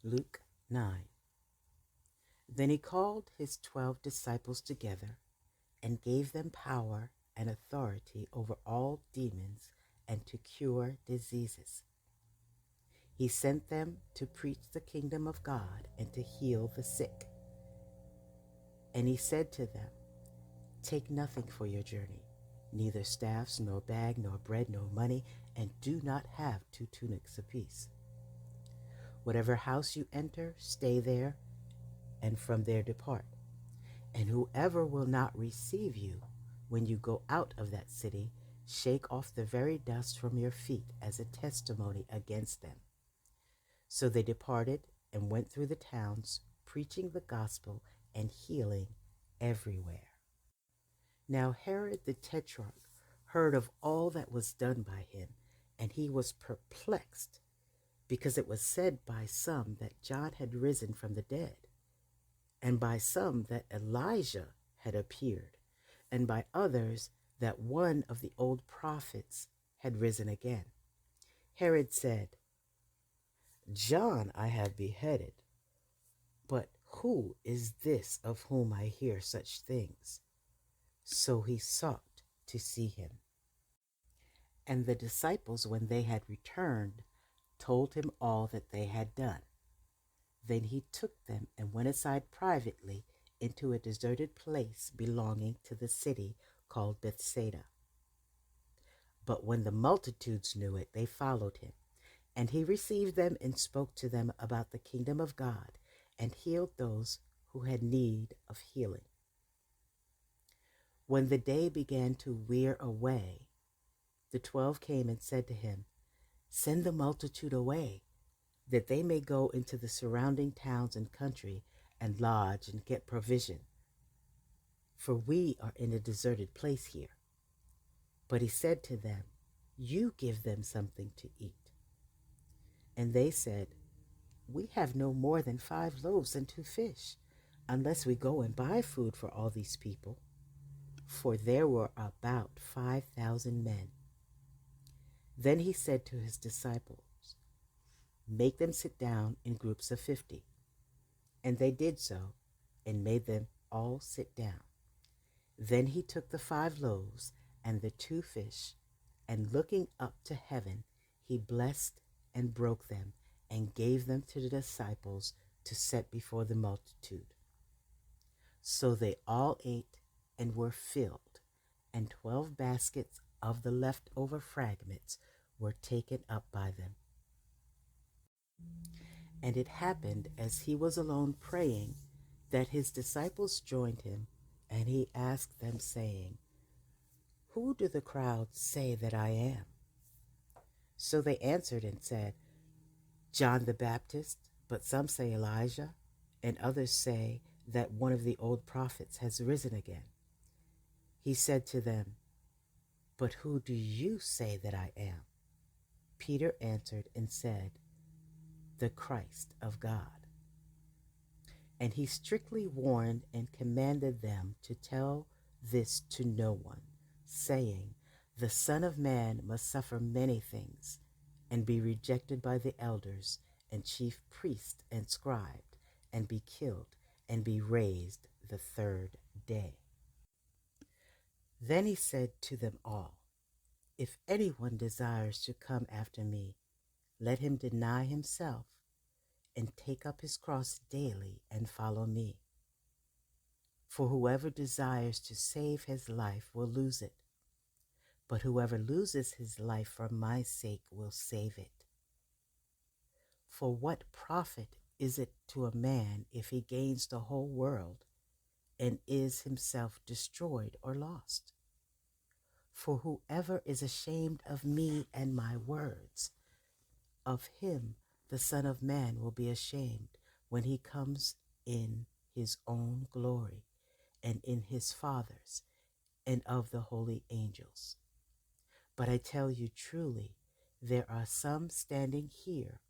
Luke 9. Then he called his 12 disciples together and gave them power and authority over all demons and to cure diseases. He sent them to preach the kingdom of God and to heal the sick. And he said to them, "Take nothing for your journey, neither staffs, nor bag, nor bread, nor money, and do not have 2 tunics apiece. Whatever house you enter, stay there, and from there depart. And whoever will not receive you when you go out of that city, shake off the very dust from your feet as a testimony against them." So they departed and went through the towns, preaching the gospel and healing everywhere. Now Herod the Tetrarch heard of all that was done by him, and he was perplexed, because it was said by some that John had risen from the dead, and by some that Elijah had appeared, and by others that one of the old prophets had risen again. Herod said, "John I have beheaded, but who is this of whom I hear such things?" So he sought to see him. And the disciples, when they had returned, told him all that they had done. Then he took them and went aside privately into a deserted place belonging to the city called Bethsaida. But when the multitudes knew it, they followed him. And he received them and spoke to them about the kingdom of God, and healed those who had need of healing. When the day began to wear away, the 12 came and said to him, "Send the multitude away, that they may go into the surrounding towns and country and lodge and get provision, for we are in a deserted place here." But he said to them, "You give them something to eat." And they said, "We have no more than 5 loaves and 2 fish, unless we go and buy food for all these people." For there were about 5,000 men. Then he said to his disciples, "Make them sit down in groups of 50. And they did so, and made them all sit down. Then he took the 5 loaves and the 2 fish, and looking up to heaven, he blessed and broke them, and gave them to the disciples to set before the multitude. So they all ate and were filled, and 12 baskets of the leftover fragments were taken up by them. And it happened, as he was alone praying, that his disciples joined him, and he asked them, saying, "Who do the crowd say that I am?" So they answered and said, "John the Baptist, but some say Elijah, and others say that one of the old prophets has risen again." He said to them, "But who do you say that I am?" Peter answered and said, "The Christ of God." And he strictly warned and commanded them to tell this to no one, saying, "The Son of Man must suffer many things, and be rejected by the elders and chief priests and scribes, and be killed, and be raised the 3rd day." Then he said to them all, "If anyone desires to come after me, let him deny himself and take up his cross daily and follow me. For whoever desires to save his life will lose it, but whoever loses his life for my sake will save it. For what profit is it to a man if he gains the whole world and is himself destroyed or lost? For whoever is ashamed of me and my words, of him the Son of Man will be ashamed when he comes in his own glory and in his Father's and of the holy angels. But I tell you truly, there are some standing here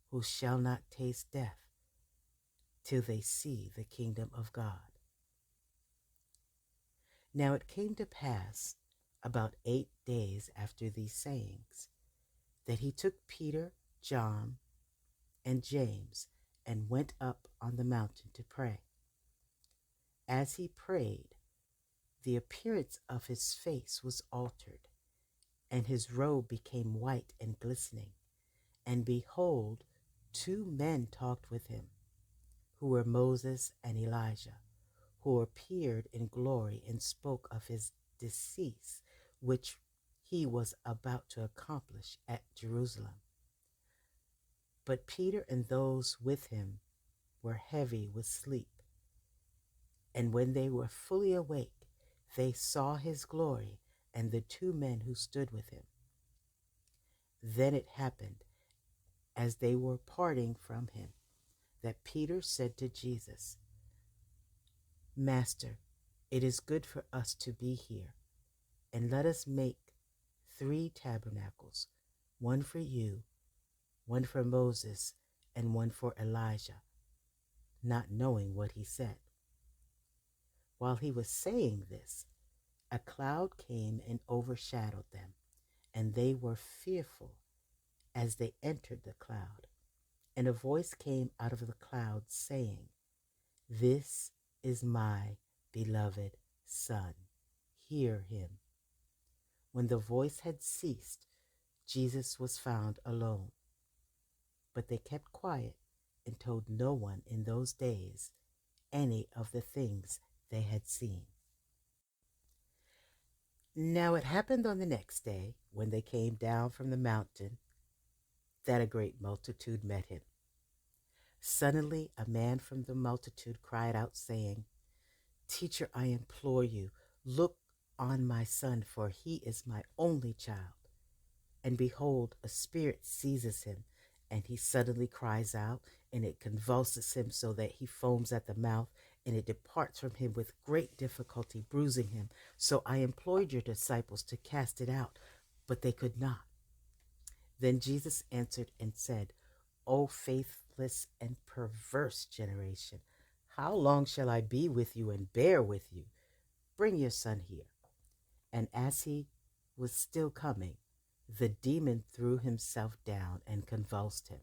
who shall not taste death till they see the kingdom of God." Now it came to pass about 8 days after these sayings, that he took Peter, John, and James, and went up on the mountain to pray. As he prayed, the appearance of his face was altered, and his robe became white and glistening. And behold, two men talked with him, who were Moses and Elijah, who appeared in glory and spoke of his decease, which he was about to accomplish at Jerusalem. But Peter and those with him were heavy with sleep, and when they were fully awake, they saw his glory and the two men who stood with him. Then it happened, as they were parting from him, that Peter said to Jesus, Master, it is good for us to be here, and let us make 3 tabernacles, one for you, one for Moses, and one for Elijah, not knowing what he said. While he was saying this, a cloud came and overshadowed them, and they were fearful as they entered the cloud. And a voice came out of the cloud saying, This is my beloved Son. Hear him. When the voice had ceased, Jesus was found alone. But they kept quiet and told no one in those days any of the things they had seen. Now it happened on the next day, when they came down from the mountain, that a great multitude met him. Suddenly a man from the multitude cried out, saying, Teacher, I implore you, look on my son, for he is my only child. And behold, a spirit seizes him, and he suddenly cries out, and it convulses him so that he foams at the mouth, and it departs from him with great difficulty, bruising him. So I implored your disciples to cast it out, but they could not. Then Jesus answered and said, O faithless and perverse generation, how long shall I be with you and bear with you? Bring your son here. And as he was still coming, the demon threw himself down and convulsed him.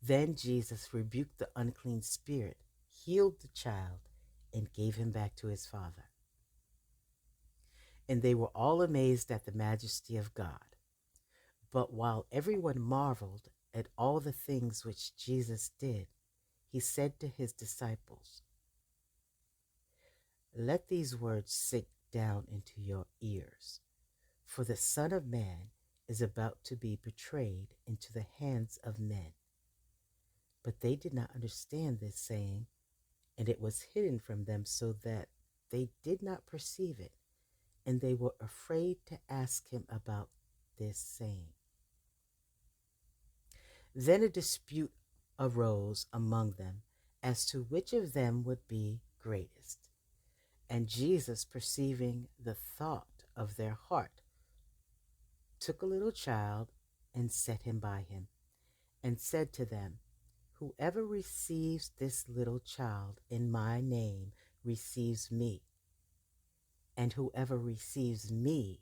Then Jesus rebuked the unclean spirit, healed the child, and gave him back to his father. And they were all amazed at the majesty of God. But while everyone marveled at all the things which Jesus did, he said to his disciples, Let these words sink down into your ears, for the Son of Man is about to be betrayed into the hands of men. But they did not understand this saying, and it was hidden from them so that they did not perceive it, and they were afraid to ask him about this saying. Then a dispute arose among them as to which of them would be greatest. And Jesus, perceiving the thought of their heart, took a little child and set him by him, and said to them, Whoever receives this little child in my name receives me, and whoever receives me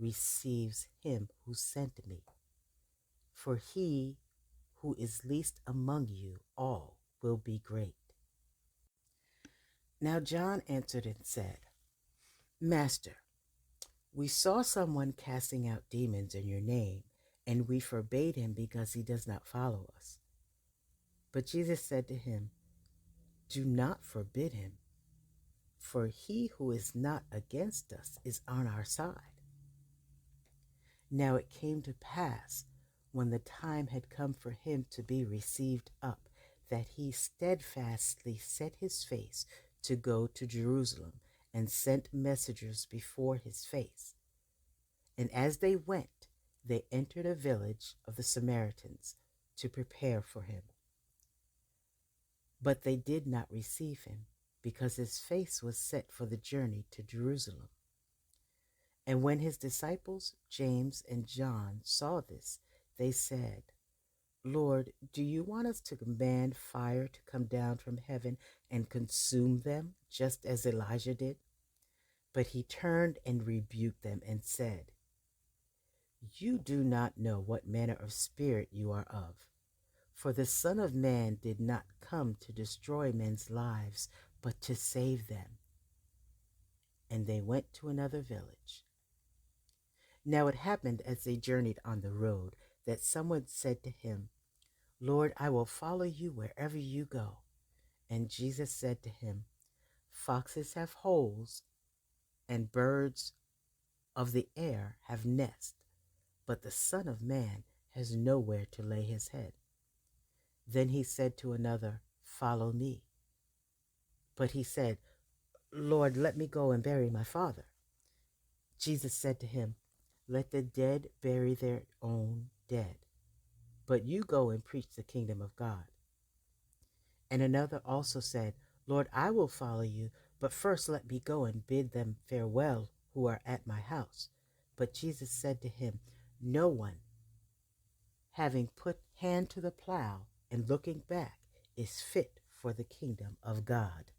receives him who sent me. For he who is least among you all will be great. Now John answered and said, Master, we saw someone casting out demons in your name, and we forbade him because he does not follow us. But Jesus said to him, Do not forbid him, for he who is not against us is on our side. Now it came to pass, when the time had come for him to be received up, that he steadfastly set his face to go to Jerusalem, and sent messengers before his face. And as they went, they entered a village of the Samaritans to prepare for him. But they did not receive him, because his face was set for the journey to Jerusalem. And when his disciples, James and John, saw this, they said, Lord, do you want us to command fire to come down from heaven and consume them, just as Elijah did? But he turned and rebuked them and said, You do not know what manner of spirit you are of, For the Son of Man did not come to destroy men's lives, but to save them. And they went to another village. Now it happened as they journeyed on the road that someone said to him, Lord, I will follow you wherever you go. And Jesus said to him, Foxes have holes, and birds of the air have nests, but the Son of Man has nowhere to lay his head. Then he said to another, Follow me. But he said, Lord, let me go and bury my father. Jesus said to him, Let the dead bury their own dead, but you go and preach the kingdom of God. And another also said, Lord, I will follow you, but first let me go and bid them farewell who are at my house. But Jesus said to him, No one, having put hand to the plow and looking back, is fit for the kingdom of God.